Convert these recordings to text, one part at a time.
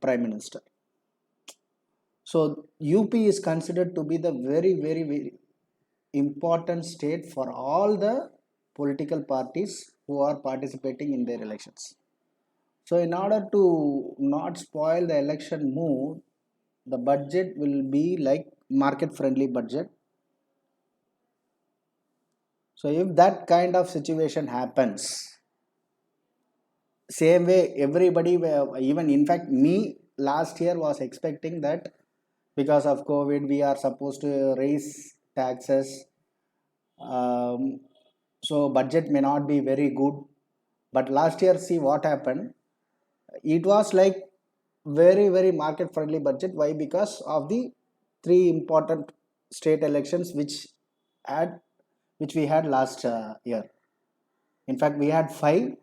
Prime Minister. So UP is considered to be the very important state for all the political parties who are participating in their elections. So in order to not spoil the election mood, the budget will be like market friendly budget. So if that kind of situation happens, same way everybody, even in fact me last year was expecting that because of COVID we are supposed to raise taxes, so budget may not be very good. But last year, see what happened. It was like very market friendly budget. Why? Because of the three important state elections had which we had last year. In fact, we had five,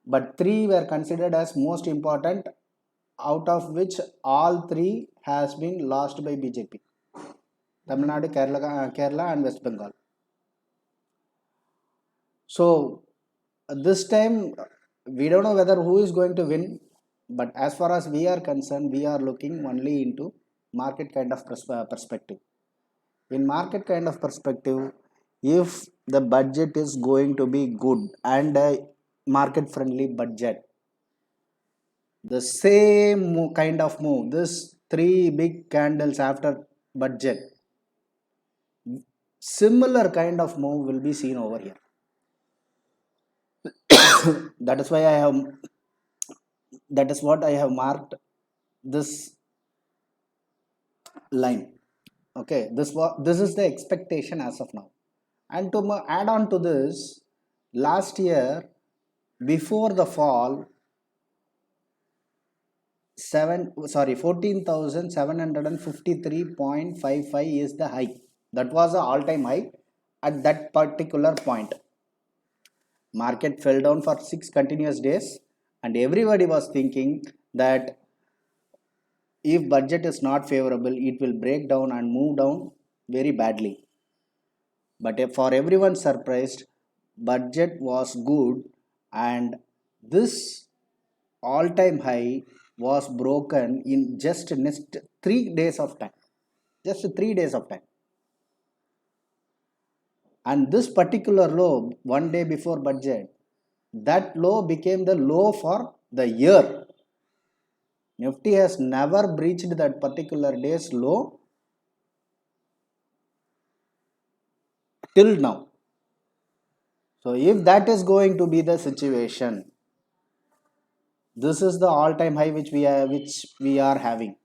but three were considered as most important, out of which all three has been lost by BJP. Tamil Nadu, Kerala and West Bengal. So this time we don't know whether who is going to win, but as far as we are concerned, we are looking only into market kind of perspective. In market kind of perspective, if the budget is going to be good and a market friendly budget, the same kind of move, this three big candles after budget, similar kind of move will be seen over here. That is why I have, that is what I have marked this line. Okay, this is the expectation as of now. And to add on to this, last year before the fall, 14,753.55 is the high. That was the all-time high at that particular point. Market fell down for 6 continuous days, and everybody was thinking that if budget is not favorable, it will break down and move down very badly. But for everyone surprised, budget was good, and this all-time high was broken in just next 3 days of time. Just 3 days of time. And this particular low, one day before budget, that low became the low for the year. Nifty has never breached that particular day's low till now. So if that is going to be the situation, this is the all-time high which we are having,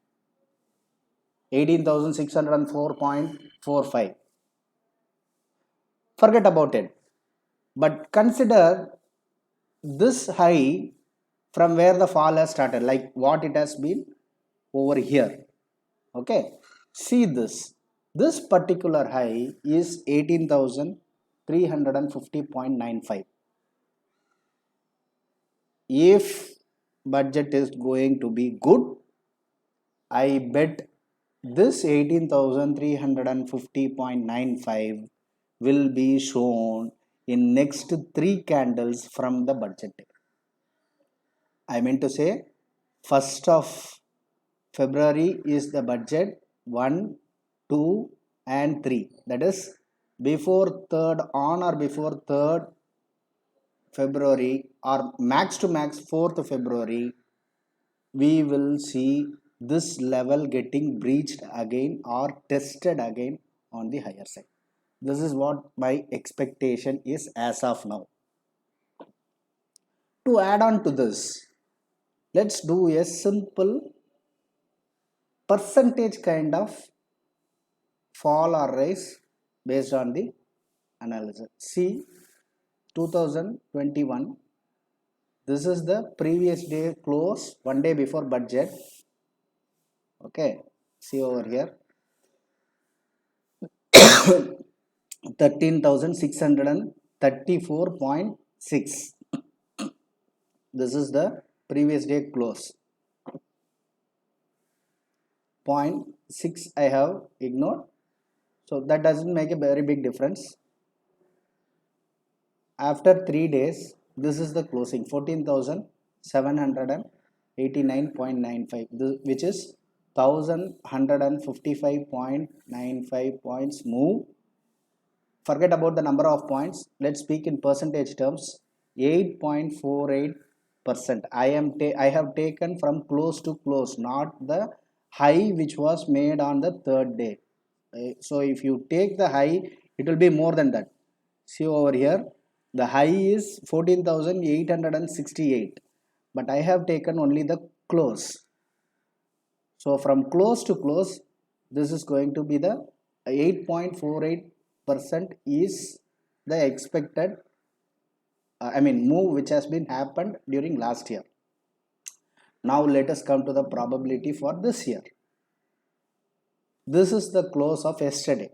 18,604.45. Forget about it. But consider this high from where the fall has started, like what it has been over here. Okay, see this. This particular high is 18,350.95. If budget is going to be good, I bet this 18,350.95 will be shown in next 3 candles from the budget day. I meant to say 1st of February is the budget, 1, 2 and 3. That is before 3rd, on or before 3rd February, or max to max 4th February, we will see this level getting breached again or tested again on the higher side. This is what my expectation is as of now. To add on to this, let's do a simple percentage kind of fall or rise based on the analysis. See, 2021, this is the previous day close, one day before budget. Okay, see over here, 13,634.6. This is the previous day close. 0.6 I have ignored, so that doesn't make a very big difference. After 3 days, this is the closing, 14,783. 89.95, which is 1155.95 points move. Forget about the number of points. Let's speak in percentage terms. 8.48%. I have taken from close to close, not the high which was made on the third day. So if you take the high, it will be more than that. See over here, the high is 14,868, but I have taken only the close. So from close to close, this is going to be the 8.48% is the expected move which has been happened during last year. Now let us come to the probability for this year. This is the close of yesterday.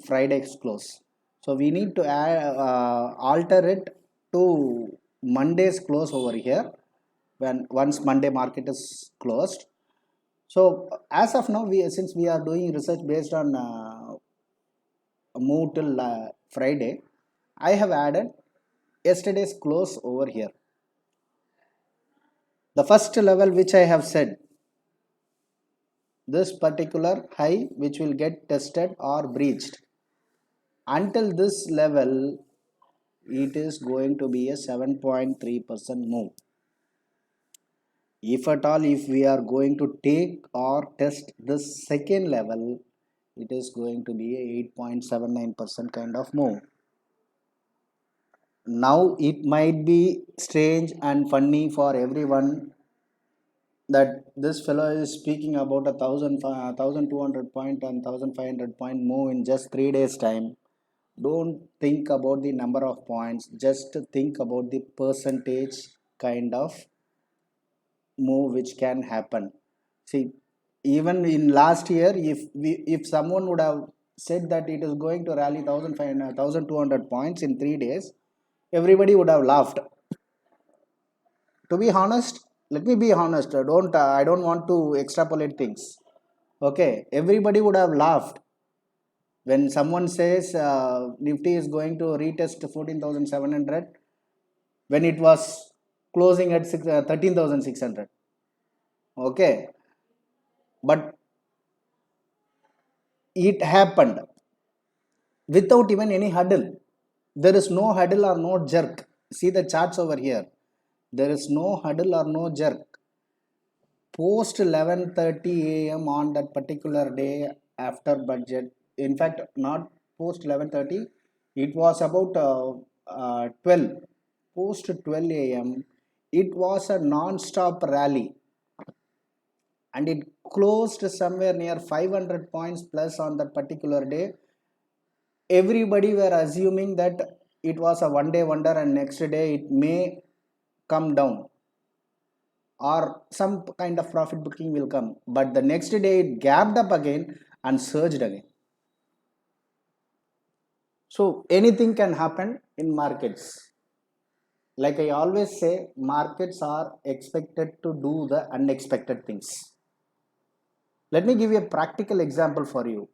Friday's close. So we need to alter it to Monday's close over here once Monday market is closed. So as of now, since we are doing research based on move till Friday, I have added yesterday's close over here. The first level which I have said, this particular high which will get tested or breached. Until this level, it is going to be a 7.3% move. If at all, if we are going to take or test this second level, it is going to be a 8.79% kind of move. Now it might be strange and funny for everyone that this fellow is speaking about 1,200 point and 1,500 point move in just 3 days time. Don't think about the number of points, just think about the percentage kind of move which can happen. See, even in last year, if someone would have said that it is going to rally 1,200 points in 3 days, everybody would have laughed. To be honest, let me be honest. I don't want to extrapolate things. Okay, everybody would have laughed when someone says Nifty is going to retest 14,700 when it was closing at 13,600. Okay, but it happened without even any hurdle. There is no hurdle or no jerk. See the charts over here. There is no hurdle or no jerk. Post 11:30 a.m. on that particular day after budget. In fact, not post 11:30. It was about 12. Post 12 a.m. It was a non-stop rally, and it closed somewhere near 500 points plus on that particular day. Everybody were assuming that it was a one day wonder and next day it may come down or some kind of profit booking will come, but the next day it gapped up again and surged again. So anything can happen in markets. Like I always say, markets are expected to do the unexpected things. Let me give you a practical example for you.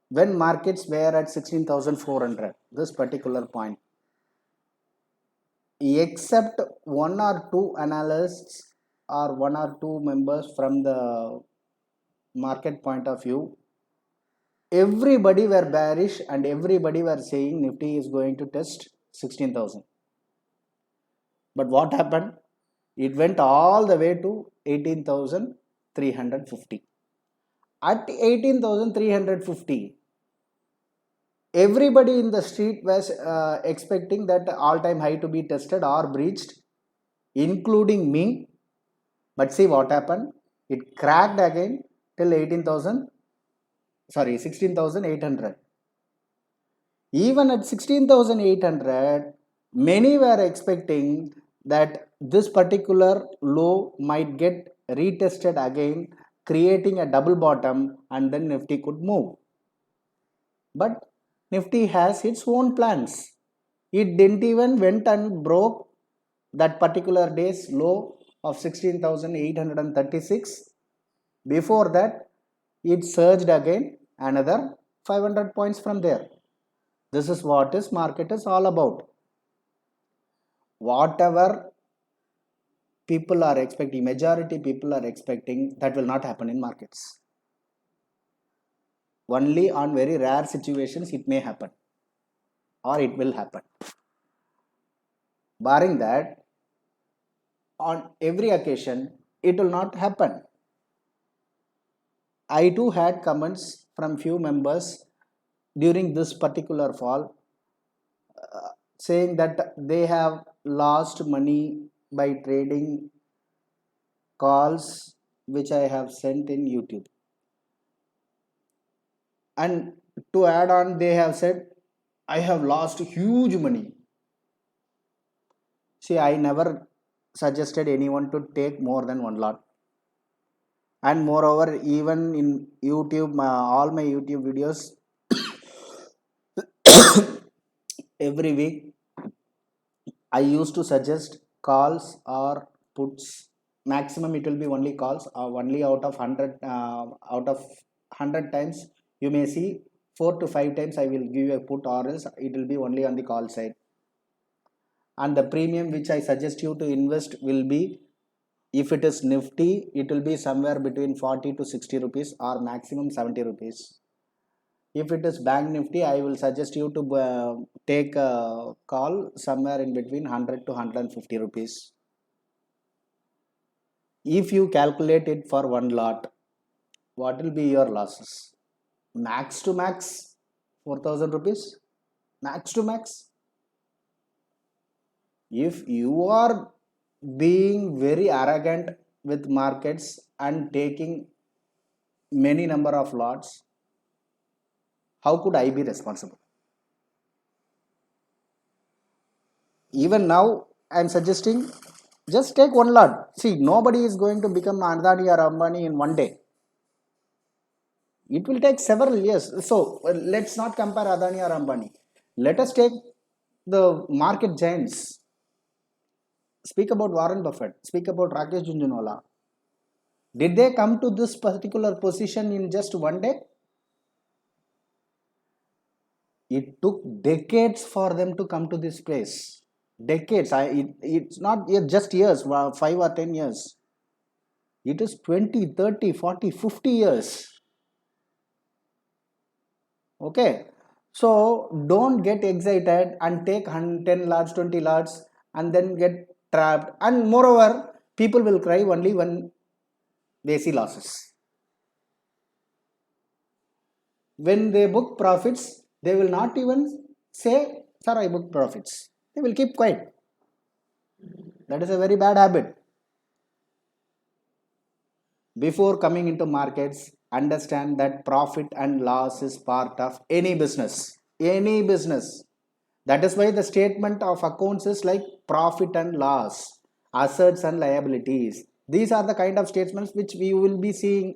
When markets were at 16,400, this particular point, except one or two analysts or one or two members from the market point of view, everybody were bearish and everybody were saying Nifty is going to test 16,000. But what happened? It went all the way to 18,350. At 18,350, everybody in the street was expecting that all-time high to be tested or breached, including me. But see what happened? It cracked again till 16,800. Even at 16,800, many were expecting that this particular low might get retested again, creating a double bottom, and then Nifty could move. But Nifty has its own plans. It didn't even went and broke that particular day's low of 16,836. Before that, it surged again another 500 points from there. This is what is market is all about. Whatever people are expecting, majority people are expecting, that will not happen in markets. Only on very rare situations it may happen, or it will happen. Barring that, on every occasion it will not happen. I too had comments from few members during this particular fall, saying that they have lost money by trading calls which I have sent in YouTube. And to add on, they have said, I have lost huge money. See, I never suggested anyone to take more than one lot. And moreover, even in YouTube, all my YouTube videos, every week I used to suggest calls or puts. Maximum it will be only calls, only out of 100 times you may see 4 to 5 times I will give you a put, or else it will be only on the call side. And the premium which I suggest you to invest will be, if it is Nifty, it will be somewhere between 40 to 60 rupees or maximum 70 rupees. If it is Bank Nifty, I will suggest you to take a call somewhere in between 100 to 150 rupees. If you calculate it for one lot, what will be your losses? Max to max 4,000 rupees, max to max. If you are being very arrogant with markets and taking many number of lots, how could I be responsible? Even now I am suggesting, just take one lot. See, nobody is going to become Adani or Ambani in one day. It will take several years. So let's not compare Adani or Ambani. Let us take the market giants. Speak about Warren Buffett, speak about Rakesh Junjunwala. Did they come to this particular position in just one day? It took decades for them to come to this place. Decades. It's not just years, 5 or 10 years. It is 20, 30, 40, 50 years. Okay. So don't get excited and take 10 lots, 20 lots and then get trapped. And moreover, people will cry only when they see losses. When they book profits, they will not even say, sir, I booked profits. They will keep quiet. That is a very bad habit. Before coming into markets, understand that profit and loss is part of any business. Any business. That is why the statement of accounts is like profit and loss, assets and liabilities. These are the kind of statements which we will be seeing.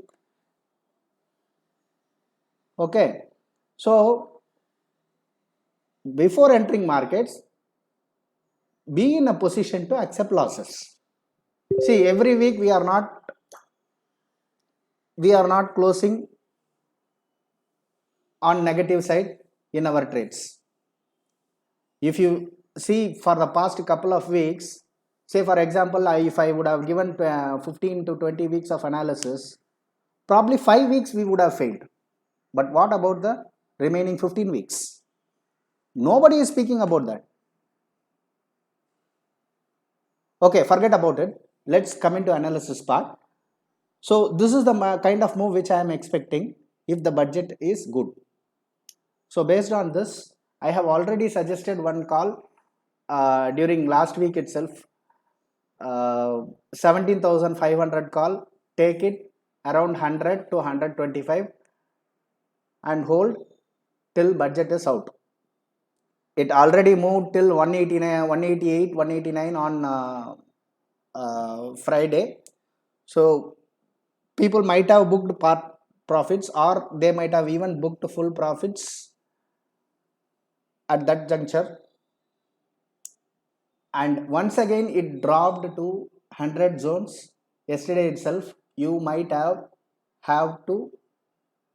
Okay. So before entering markets, be in a position to accept losses. See, every week we are not closing on negative side in our trades. If you see for the past couple of weeks, say for example, if I would have given 15 to 20 weeks of analysis, probably 5 weeks we would have failed. But what about the remaining 15 weeks? Nobody is speaking about that. Okay, forget about it. Let's come into analysis part. So this is the kind of move which I am expecting if the budget is good. So based on this, I have already suggested one call during last week itself. 17,500 call. Take it around 100 to 125 and hold till budget is out. It already moved till 189, 188, 189 on Friday. So people might have booked part profits, or they might have even booked full profits at that juncture. And once again it dropped to 100 zones yesterday itself. You might have to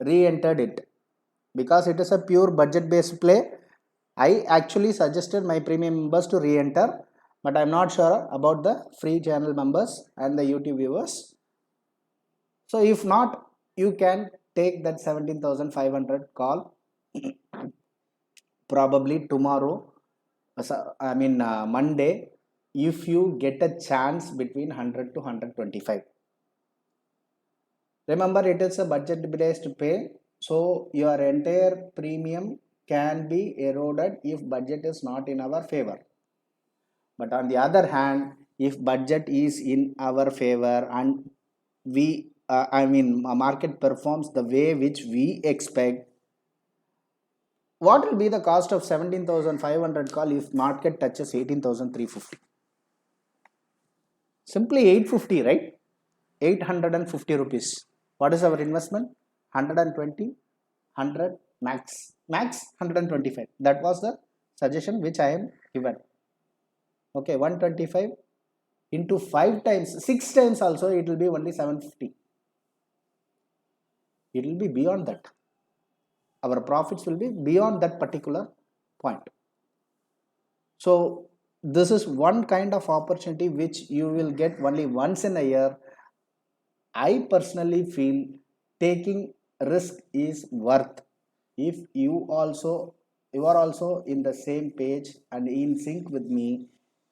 re-entered it, because it is a pure budget based play. I actually suggested my premium members to re-enter, but I'm not sure about the free channel members and the YouTube viewers. So if not, you can take that 17,500 call probably tomorrow, Monday, if you get a chance between 100 to 125. Remember, it is a budget based pay, so your entire premium can be eroded if budget is not in our favor. But on the other hand, if budget is in our favor and market performs the way which we expect, what will be the cost of 17,500 call if market touches 18,350? Simply 850, right? 850 rupees. What is our investment? 120, 100, max 125. That was the suggestion which I am given. Okay, 125 into 5 times, 6 times also, it will be only 750. It will be beyond that. Our profits will be beyond that particular point. So this is one kind of opportunity which you will get only once in a year. I personally feel taking risk is worth. If you are also in the same page and in sync with me,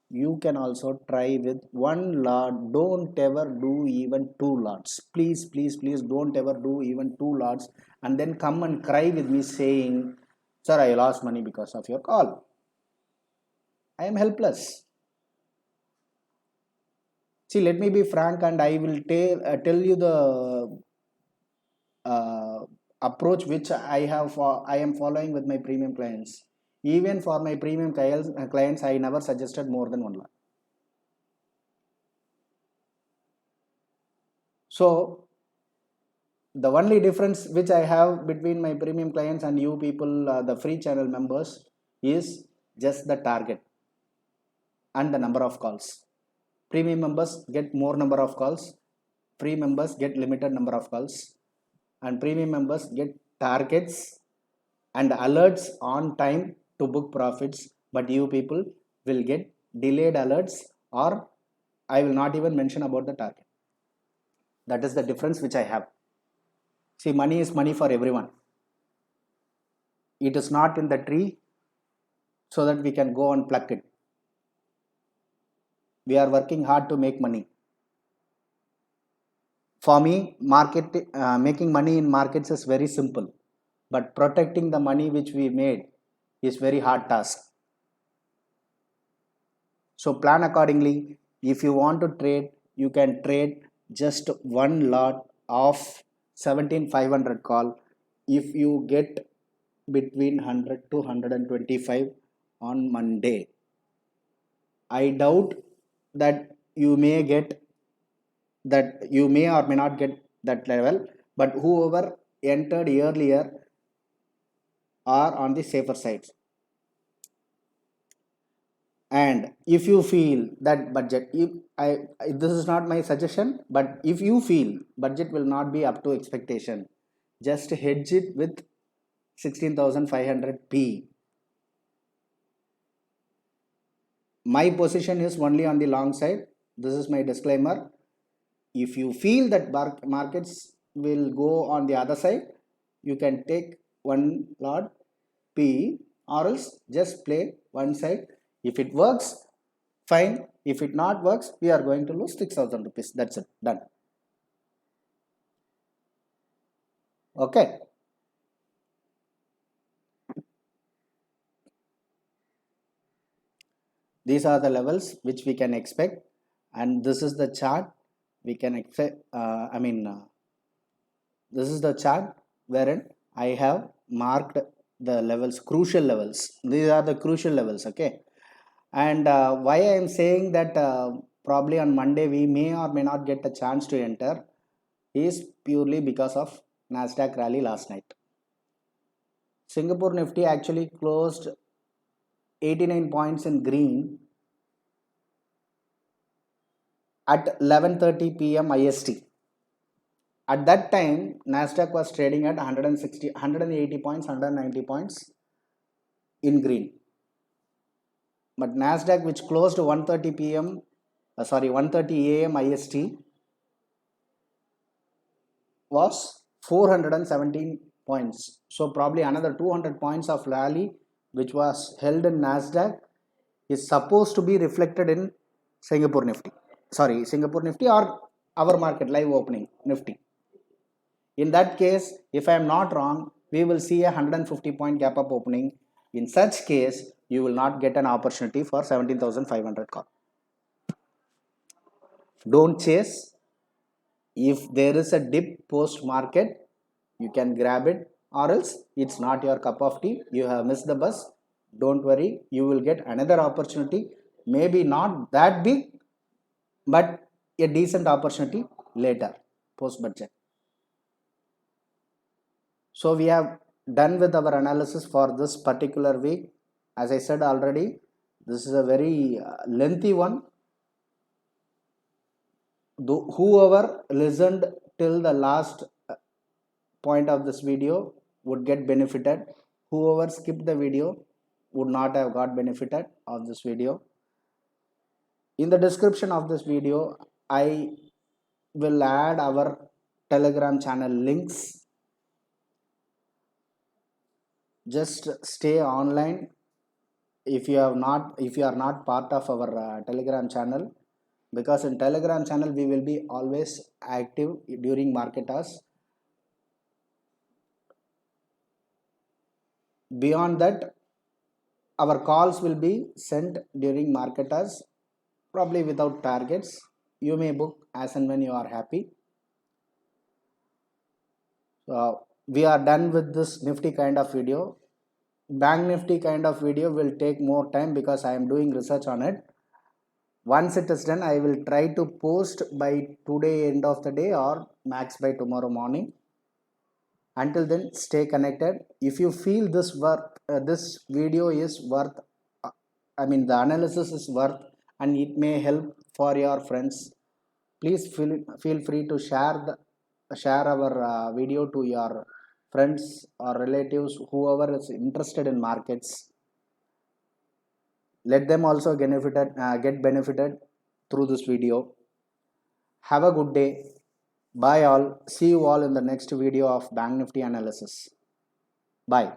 you can also try with one lot. Don't ever do even two lots. Please, please, please don't ever do even two lots and then come and cry with me saying, sir, I lost money because of your call. I am helpless. See, let me be frank and I will tell you the approach which I am following with my premium clients. Even for my premium clients, I never suggested more than one lot. So the only difference which I have between my premium clients and you people, the free channel members, is just the target and the number of calls. Premium members get more number of calls. Free members get limited number of calls. And premium members get targets and alerts on time to book profits, but you people will get delayed alerts, or I will not even mention about the target. That is the difference which I have. See, money is money for everyone. It is not in the tree so that we can go and pluck it. We are working hard to make money. For me, making money in markets is very simple, but protecting the money which we made is very hard task. So plan accordingly. If you want to trade, you can trade just one lot of 17,500 call. If you get between 100 to 125 on Monday, I doubt that you may or may not get that level, but whoever entered earlier are on the safer side. And if you feel that budget, this is not my suggestion, but if you feel budget will not be up to expectation, just hedge it with 16,500p. My position is only on the long side. This is my disclaimer. If you feel that markets will go on the other side, you can take one lot p, or else just play one side. If it works, fine. If it not works, we are going to lose 6,000 rupees. That's it. Done. Okay. These are the levels which we can expect, and this is the chart we can expect. This is the chart wherein I have marked the levels, crucial levels. These are the crucial levels. Okay. And why I am saying that probably on Monday we may or may not get a chance to enter is purely because of Nasdaq rally last night. Singapore Nifty actually closed 89 points in green at 11:30 p.m. IST. At that time, Nasdaq was trading at 160, 180 points, 190 points in green. but Nasdaq, which closed 1:30 p.m. 1:30 a.m. IST, was 417 points. So probably another 200 points of rally which was held in Nasdaq is supposed to be reflected in Singapore Nifty. Singapore Nifty or our market live opening Nifty. In that case, if I am not wrong, we will see a 150 point gap up opening. In such case, you will not get an opportunity for 17,500 call. Don't chase. If there is a dip post market, you can grab it, or else it's not your cup of tea. You have missed the bus. Don't worry, you will get another opportunity. Maybe not that big, but a decent opportunity later post budget. So we have done with our analysis for this particular week. As I said already, this is a very lengthy one. Whoever listened till the last point of this video would get benefited. Whoever skipped the video would not have got benefited of this video. In the description of this video, I will add our Telegram channel links. Just stay online if you are not part of our Telegram channel, because in Telegram channel we will be always active during market hours. Beyond that, our calls will be sent during market hours, probably without targets. You may book as and when you are happy. We are done with this Nifty kind of video. Bank Nifty kind of video will take more time because I am doing research on it. Once it is done, I will try to post by today end of the day or max by tomorrow morning. Until then, stay connected. If you feel this video is worth, the analysis is worth and it may help for your friends, please feel free to share our video to your friends or relatives, whoever is interested in markets. Let them also get benefited through this video. Have a good day. Bye all. See you all in the next video of Bank Nifty analysis. Bye.